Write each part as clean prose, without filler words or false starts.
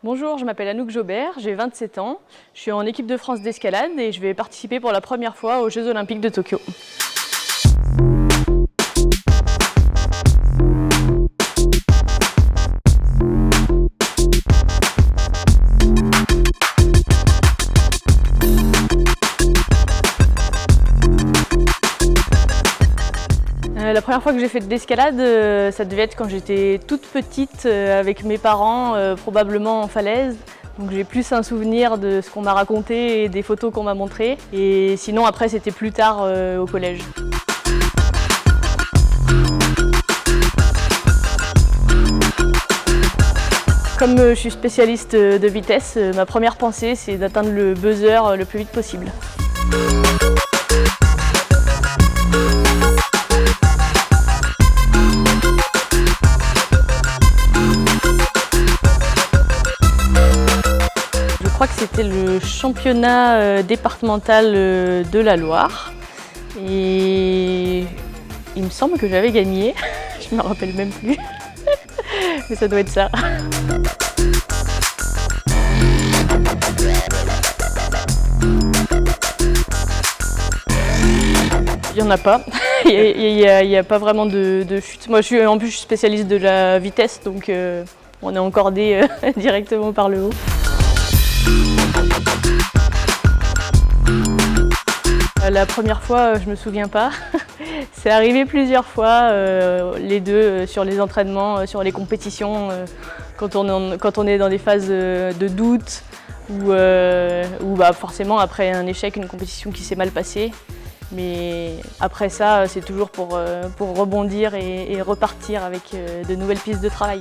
Bonjour, je m'appelle Anouk Jobert, j'ai 27 ans. Je suis en équipe de France d'escalade et je vais participer pour la première fois aux Jeux Olympiques de Tokyo. La première fois que j'ai fait de l'escalade, ça devait être quand j'étais toute petite avec mes parents, probablement en falaise. Donc j'ai plus un souvenir de ce qu'on m'a raconté et des photos qu'on m'a montrées. Et sinon après c'était plus tard au collège. Comme je suis spécialiste de vitesse, ma première pensée c'est d'atteindre le buzzer le plus vite possible. Je crois que c'était le championnat départemental de la Loire et il me semble que j'avais gagné, je me rappelle même plus, mais ça doit être ça. Il n'y en a pas, il n'y a pas vraiment de chute. Moi en plus je suis spécialiste de la vitesse donc on est encordé directement par le haut. La première fois, je me souviens pas. C'est arrivé plusieurs fois, les deux, sur les entraînements, sur les compétitions, quand on est dans des phases de doute ou forcément après un échec, une compétition qui s'est mal passée. Mais après ça, c'est toujours pour rebondir et repartir avec de nouvelles pistes de travail.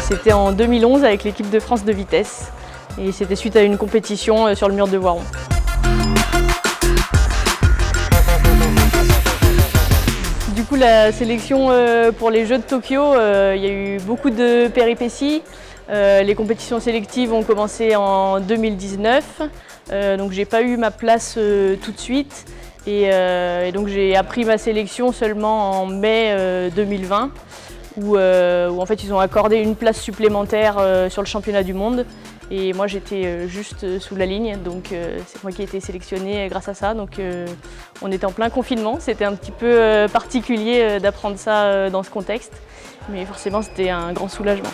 C'était en 2011 avec l'équipe de France de vitesse et c'était suite à une compétition sur le mur de Voiron. Du coup, la sélection pour les Jeux de Tokyo, il y a eu beaucoup de péripéties. Les compétitions sélectives ont commencé en 2019, donc j'ai pas eu ma place tout de suite et donc j'ai appris ma sélection seulement en mai 2020. Où en fait ils ont accordé une place supplémentaire sur le championnat du monde et moi j'étais juste sous la ligne, donc c'est moi qui ai été sélectionnée grâce à ça. Donc on était en plein confinement, c'était un petit peu particulier d'apprendre ça dans ce contexte, mais forcément c'était un grand soulagement.